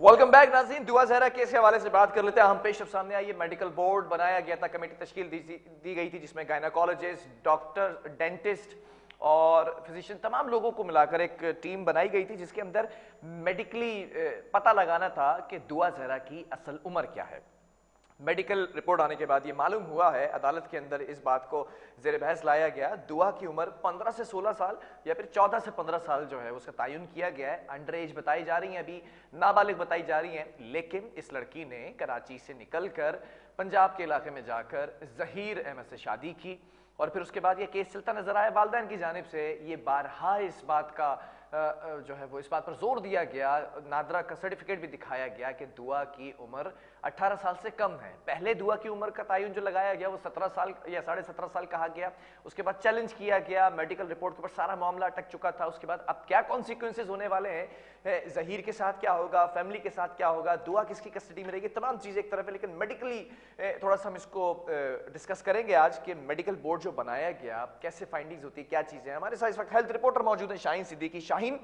Welcome back नाज़रीन। दुआ Zahra case के हवाले से बात कर लेते हैं। हम पेश सामने आई, मेडिकल बोर्ड बनाया गया था, कमेटी तश्कील दी गई थी जिसमें गायनाकोलॉजिस्ट, डॉक्टर, डेंटिस्ट और फिजिशियन तमाम लोगों को मिलाकर एक टीम बनाई गई थी जिसके अंदर मेडिकली पता लगाना था कि दुआ ज़हरा की असल उम्र क्या है। मेडिकल रिपोर्ट आने के बाद ये मालूम हुआ है, अदालत के अंदर इस बात को ज़ेर बहस लाया गया, दुआ की उम्र 15 से 16 साल या फिर 14 से 15 साल जो है उसका तयन किया गया है। अंडर एज बताई जा रही हैं, अभी नाबालिग बताई जा रही हैं, लेकिन इस लड़की ने कराची से निकलकर पंजाब के इलाके में जाकर ज़हीर अहमद से शादी की और फिर उसके बाद ये केस चलता नजर आया। वालिदैन की जानिब से ये बारहा इस बात का जो है वो इस बात पर जोर दिया गया, नादरा का सर्टिफिकेट भी दिखाया गया कि दुआ की उम्र 18 साल से कम है। पहले दुआ की उम्र का तयन जो लगाया गया वो 17 साल या 17.5 साल कहा गया, उसके बाद चैलेंज किया गया, मेडिकल रिपोर्ट के ऊपर सारा मामला अटक चुका था। उसके बाद अब क्या कॉन्सिक्वेंसेज होने वाले हैं, ज़हीर के साथ क्या होगा, फैमिली के साथ क्या होगा, दुआ किसकी कस्टडी में रहेगी, तमाम चीज़ें एक तरफ है, लेकिन मेडिकली थोड़ा सा हम इसको डिस्कस करेंगे आज कि मेडिकल बोर्ड जो बनाया गया कैसे फाइंडिंग्स होती है, क्या चीज़ें हैं। हमारे साथ इस वक्त हेल्थ रिपोर्टर मौजूद है शाहीन सिद्दीकी। शाहीन,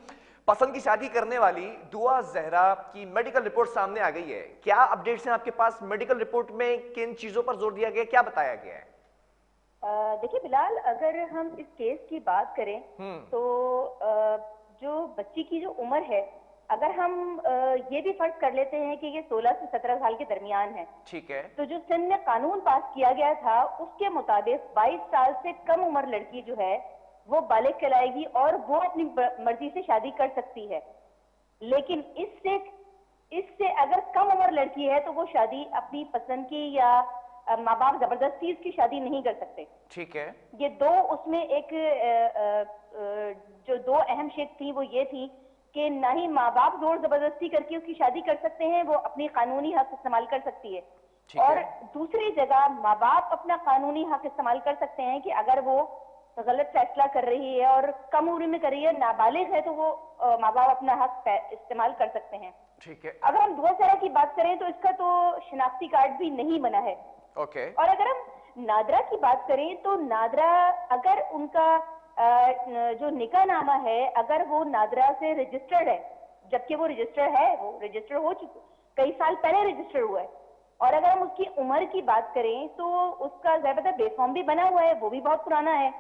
पसंद की शादी करने वाली दुआ ज़हरा की मेडिकल रिपोर्ट सामने आ गई है, क्या अपडेट्स हैं आपके पास? मेडिकल रिपोर्ट में किन चीजों पर जोर दिया गया, क्या बताया गया है? देखिए बिलाल, अगर हम इस केस की बात करें तो जो बच्ची की जो उम्र है, अगर हम ये भी फर्ज कर लेते हैं कि ये 16 से 17 साल के दरमियान है, ठीक है, तो जो सिंध में कानून पास किया गया था उसके मुताबिक 22 साल से कम उम्र लड़की जो है वो बालिग कहलाएगी और वो अपनी मर्जी से शादी कर सकती है। लेकिन इससे इससे अगर कम उम्र लड़की है तो वो शादी अपनी पसंद की या माँ बाप जबरदस्ती इसकी शादी नहीं कर सकते। ठीक है, ये दो उसमें एक जो दो अहम शिक थी वो ये थी कि ना ही माँ बाप जोर जबरदस्ती करके उसकी शादी कर सकते हैं, वो अपनी कानूनी हक इस्तेमाल कर सकती है, और दूसरी जगह माँ बाप अपना कानूनी हक इस्तेमाल कर सकते हैं कि अगर वो गलत फैसला कर रही है और कम उम्र में कर रही है, नाबालिग है, तो वो माँ बाप अपना हक इस्तेमाल कर सकते हैं। ठीक है। अगर हम दुआ ज़हरा की बात करें तो इसका तो शिनाख्ती कार्ड भी नहीं बना है। ओके। और अगर हम नादरा की बात करें तो नादरा, अगर उनका जो निकाहनामा है अगर वो नादरा से रजिस्टर्ड है, जबकि वो रजिस्टर्ड है, वो रजिस्टर हो चुका, कई साल पहले रजिस्टर हुआ है, और अगर हम उसकी उम्र की बात करें तो उसका ज़्यादातर बेफॉर्म भी बना हुआ है, वो भी बहुत पुराना है,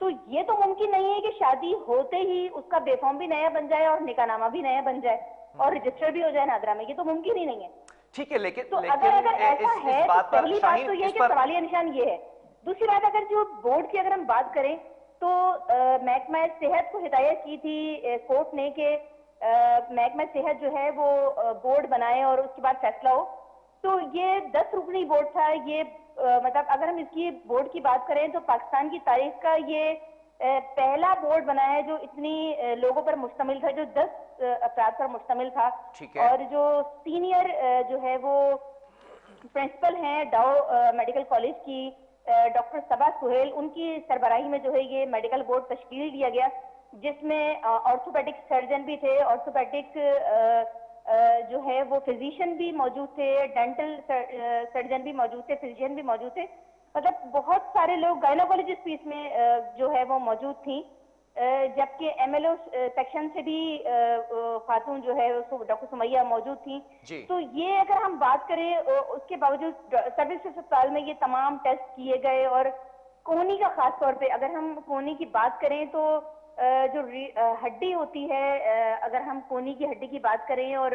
तो ये तो मुमकिन नहीं है कि शादी होते ही उसका बेफॉर्म भी नया बन जाए और निकाहनामा भी नया बन जाए और रजिस्टर भी हो जाए नादरा में, ये तो मुमकिन ही नहीं है। ठीक है, लेकिन तो अगर ऐसा है तो पहली बात तो ये है कि सवालिया निशान ये है। दूसरी बात, अगर जो बोर्ड की अगर हम बात करें तो महकमा सेहत को हिदायत की थी कोर्ट ने कि महकमा सेहत जो है वो बोर्ड बनाए और उसके बाद फैसला हो। तो ये 10 रुकनी बोर्ड था। ये मतलब अगर हम इसकी बोर्ड की बात करें तो पाकिस्तान की तारीख का ये पहला बोर्ड बना है जो इतनी लोगों पर मुश्तमिल था, जो 10 अफराद पर मुश्तमिल था। और जो सीनियर जो है वो प्रिंसिपल हैं डाउ मेडिकल कॉलेज की डॉक्टर सबा सुहेल, उनकी सरबराही में जो है ये मेडिकल बोर्ड तश्कील दिया गया, जिसमें ऑर्थोपेडिक सर्जन भी थे, ऑर्थोपेडिक जो है वो फिजिशियन भी मौजूद थे, डेंटल सर्जन भी मौजूद थे, फिजिशियन भी मौजूद थे, मतलब बहुत सारे लोग, गायनाकोलॉजिस्ट भी इसमें जो है वो मौजूद थी। जबकि एमएलओ सेक्शन से भी खातून जो है डॉक्टर सुमैया मौजूद थी। तो ये अगर हम बात करें उसके बावजूद सर्विस अस्पताल में ये तमाम टेस्ट किए गए, और कोहनी का खास तौर पे अगर हम कोहनी की बात करें तो जो हड्डी होती है, अगर हम कोहनी की हड्डी की बात करें और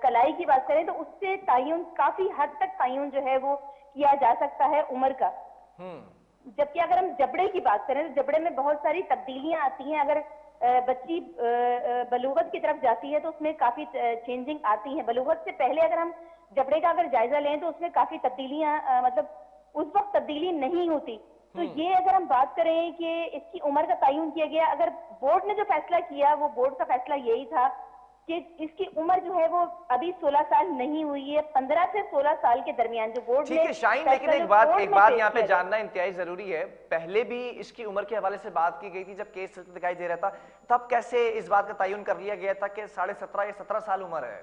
कलाई की बात करें तो उससे तयन, काफी हद तक तयन जो है वो किया जा सकता है उम्र का। जबकि अगर हम जबड़े की बात करें तो जबड़े में बहुत सारी तब्दीलियां आती हैं। अगर बच्ची बलूगत की तरफ जाती है तो उसमें काफी चेंजिंग आती है। बलूगत से पहले अगर हम जबड़े का अगर जायजा लें तो उसमें काफी तब्दीलियां मतलब उस वक्त तब्दीली नहीं होती। तो ये अगर हम बात करें कि इसकी उम्र का तयन किया गया, अगर बोर्ड ने जो फैसला किया वो बोर्ड का फैसला यही था कि इसकी उम्र जो है वो अभी 16 साल नहीं हुई है, 15 से 16 साल के दरमियान जो बोर्ड ने। ठीक है शाहीन, लेकिन एक बात यहाँ पे जानना इंतहाई जरूरी है, पहले भी इसकी उम्र के हवाले से बात की गई थी जब केस दिखाई दे रहा था, तब कैसे इस बात का तयन कर लिया गया था कि 17.5 या 17 साल उम्र है?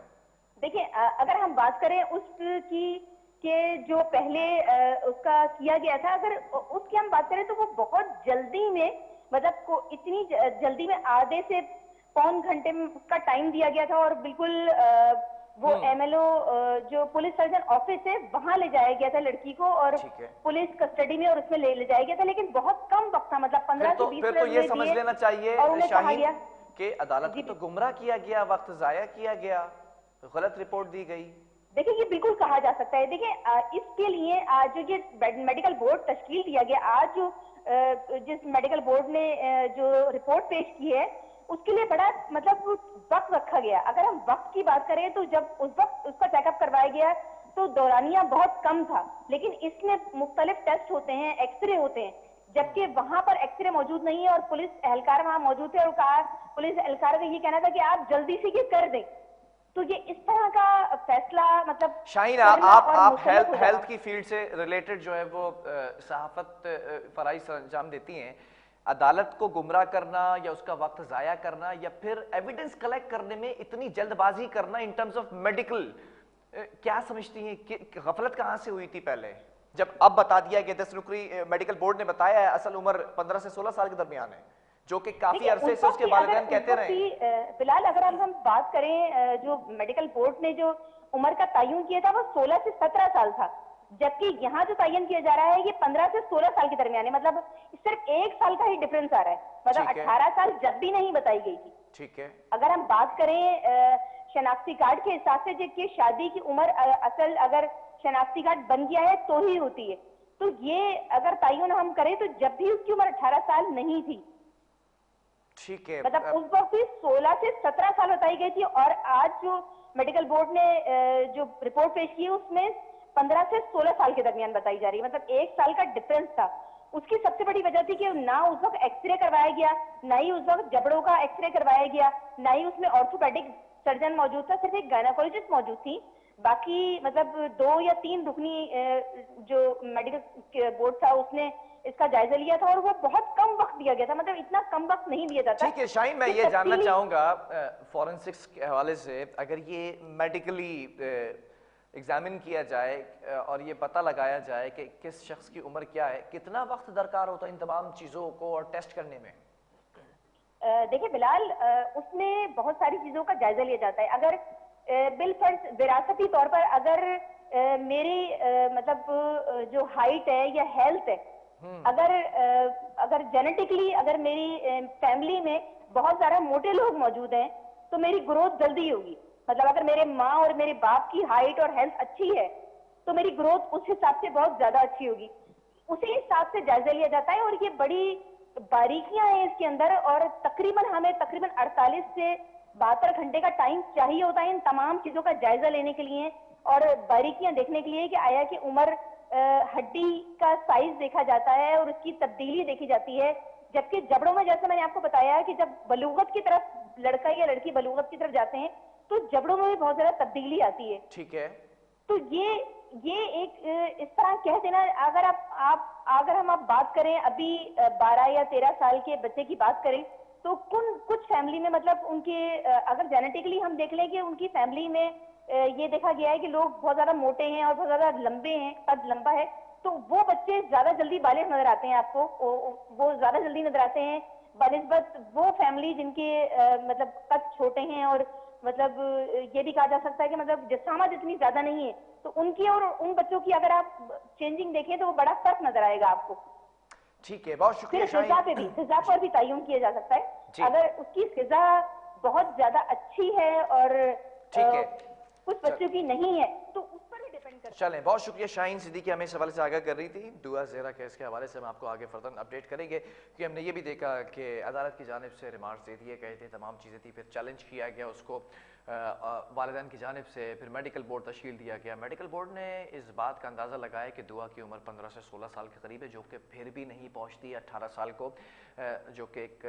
देखिए अगर हम बात करें उसकी के जो पहले उसका किया गया था, अगर उसकी हम बात करें तो वो बहुत जल्दी में, मतलब इतनी जल्दी में आधे से पौन घंटे का टाइम दिया गया था और बिल्कुल वो MLO जो पुलिस सर्जन ऑफिस है वहां ले जाया गया था लड़की को और पुलिस कस्टडी में और उसमें ले जाया गया था, लेकिन बहुत कम वक्त था, मतलब 15 से 20 मिनट ये समझ लेना चाहिए और उन्हें कहा गया कि अदालत को तो गुमराह किया गया, वक्त जाया किया गया, गलत रिपोर्ट दी गई। देखिए ये बिल्कुल कहा जा सकता है। देखिए इसके लिए आज जो ये मेडिकल बोर्ड तश्कील दिया गया, आज जो जिस मेडिकल बोर्ड ने जो रिपोर्ट पेश की है उसके लिए बड़ा मतलब वक्त रखा गया। अगर हम वक्त की बात करें तो जब उस वक्त उसका चेकअप करवाया गया तो दौरानिया बहुत कम था, लेकिन इसमें मुख्तलिफ टेस्ट होते हैं, एक्सरे होते हैं, जबकि वहां पर एक्सरे मौजूद नहीं है और पुलिस एहलकार वहां मौजूद थे और कहा, पुलिस एहलकार का ये कहना था कि आप जल्दी से ये कर दें। तो ये इस तरह का फैसला मतलब शाहीन, आप हेल्थ की फील्ड से रिलेटेड जो है वो सहाफत फराइज सर अंजाम देती हैं, अदालत को गुमराह करना या उसका वक्त जाया करना या फिर एविडेंस कलेक्ट करने में इतनी जल्दबाजी करना इन टर्म्स ऑफ मेडिकल, क्या समझती हैं कि गफलत कहां से हुई थी पहले, जब अब बता दिया कि 10 रुकनी मेडिकल बोर्ड ने बताया है असल उम्र 15 से 16 साल के दरमियान है, जो कि काफी अरसे से उसके वालिदैन कहते रहे। फिलहाल अगर हम बात करें जो मेडिकल बोर्ड ने जो उम्र का तयन किया था वो 16 से 17 साल था, जबकि यहाँ जो तयन किया जा रहा है ये 15 से 16 साल के दरमियान है, मतलब सिर्फ 1 साल का ही डिफरेंस आ रहा है, मतलब 18 साल जब भी नहीं बताई गई थी। ठीक है, अगर हम बात करें शनाख्ती कार्ड के हिसाब से जबकि शादी की उम्र असल अगर शनाख्ती कार्ड बन गया है तो ही होती है, तो ये अगर तयन हम करें तो जब भी उसकी उम्र 18 साल नहीं थी, ठीक है, मतलब उस वक्त भी 16 से 17 साल बताई गई थी और आज जो मेडिकल बोर्ड ने जो रिपोर्ट पेश की है उसमें 15 से 16 साल के दरमियान बताई जा रही है, मतलब 1 साल का डिफरेंस था। उसकी सबसे बड़ी वजह थी कि ना उस वक्त एक्सरे करवाया गया, ना ही उस वक्त जबड़ों का एक्सरे करवाया गया, ना ही उसमें ऑर्थोपेडिक सर्जन मौजूद था, सिर्फ एक गायनाकोलॉजिस्ट मौजूद थी, बाकी मतलब 2 या 3 रुकनी जो मेडिकल बोर्ड था उसने इसका जायजा लिया था और वो बहुत कम वक्त दिया गया था, मतलब इतना कम वक्त नहीं दिया जाता। ठीक है शाहीन, मैं ये जानना चाहूंगा फॉरेंसिक्स के हवाले से, अगर ये मेडिकली एग्जामिन किया जाए और ये पता लगाया जाए कि किस शख्स की उम्र क्या है, कितना वक्त दरकार होता है इन तमाम चीजों को और टेस्ट करने में? देखिए बिलाल, उसमें बहुत सारी चीजों का जायजा लिया जाता है। अगर बिलफर्ज विरासती तौर पर अगर मेरी मतलब जो हाइट है या हेल्थ है, अगर जेनेटिकली अगर मेरी फैमिली में बहुत सारे मोटे लोग मौजूद हैं तो मेरी ग्रोथ जल्दी होगी, मतलब अगर मेरे माँ और मेरे बाप की हाइट और हेल्थ अच्छी है तो मेरी ग्रोथ उस हिसाब से बहुत ज्यादा अच्छी होगी, उसी हिसाब से जायजा लिया जाता है। और ये बड़ी बारीकियां हैं इसके अंदर और हमें तकरीबन 48 से 72 घंटे का टाइम चाहिए होता है इन तमाम चीजों का जायजा लेने के लिए और बारीकियां देखने के लिए कि आया कि उम्र हड्डी का साइज देखा जाता है और उसकी तब्दीली देखी जाती है, जबकि जबड़ों में जैसे मैंने आपको बताया कि जब बलूगत की तरफ लड़का या लड़की बलूगत की तरफ जाते हैं तो जबड़ों में भी बहुत ज्यादा तब्दीली आती है। ठीक है, तो ये एक इस तरह कह देना, अगर हम बात करें अभी 12 या 13 साल के बच्चे की बात करें तो कुछ फैमिली में मतलब उनके अगर जेनेटिकली हम देख लें कि उनकी फैमिली में ये देखा गया है कि लोग बहुत ज्यादा मोटे हैं और बहुत ज्यादा लंबे हैं, कद लंबा है, तो वो बच्चे ज्यादा जल्दी बालिग नजर आते हैं आपको, वो ज्यादा जल्दी नजर आते हैं बनिस्बत वो फैमिली जिनके मतलब कद छोटे हैं और मतलब ये भी कहा जा सकता है कि मतलब जिस्मात इतनी ज्यादा नहीं है, तो उनकी और उन बच्चों की अगर आप चेंजिंग देखें तो वो बड़ा फर्क नजर आएगा आपको। ठीक है, बहुत शुक्रिया। फिजा पर भी तयन किया जा सकता है, अगर उसकी फिजा बहुत ज्यादा अच्छी है और ठीक है कुछ बच्चों की नहीं है तो उस पर भी डिपेंड करता है। चलें, बहुत शुक्रिया शाहीन सिद्दीकी, हमें इस हवाले से आगाह कर रही थी। दुआ ज़ेहरा केस के हवाले से हम आपको आगे फर्दर अपडेट करेंगे, क्योंकि हमने ये भी देखा कि अदालत की जानिब से रिमार्क्स दे दिए गए थे, तमाम चीज़ें थी, फिर चैलेंज किया गया उसको वालिदैन की जानिब से, फिर मेडिकल बोर्ड तश्कील दिया गया। मेडिकल बोर्ड ने इस बात का अंदाज़ा लगाया कि दुआ की उम्र 15 से 16 साल के करीब है, जो कि फिर भी नहीं पहुँचती 18 साल को, जो कि एक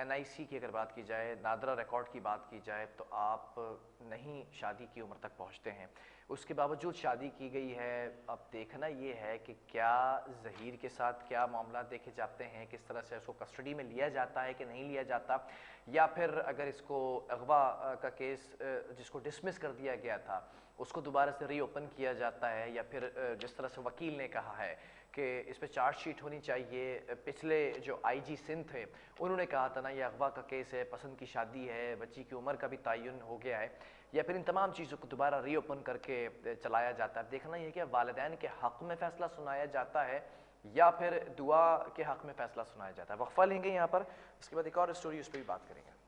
NIC की अगर बात की जाए, नादरा रिकॉर्ड की बात की जाए, तो आप नहीं शादी की उम्र तक पहुंचते हैं, उसके बावजूद शादी की गई है। अब देखना ये है कि क्या ज़हीर के साथ क्या मामला देखे जाते हैं, किस तरह से उसको कस्टडी में लिया जाता है कि नहीं लिया जाता, या फिर अगर इसको अगवा का केस जिसको डिसमिस कर दिया गया था उसको दोबारा से रीओपन किया जाता है, या फिर जिस तरह से वकील ने कहा है कि इस पर चार्जशीट होनी चाहिए। पिछले जो आईजी सिंध थे उन्होंने कहा था ना ये अगवा का केस है, पसंद की शादी है, बच्ची की उम्र का भी तयन हो गया है, या फिर इन तमाम चीज़ों को दोबारा रीओपन करके चलाया जाता है। देखना ये कि वालिदैन के हक़ में फ़ैसला सुनाया जाता है या फिर दुआ के हक़ में फ़ैसला सुनाया जाता है। वक्फ़ा लेंगे यहाँ पर, उसके बाद एक और स्टोरी उस पर भी बात करेंगे।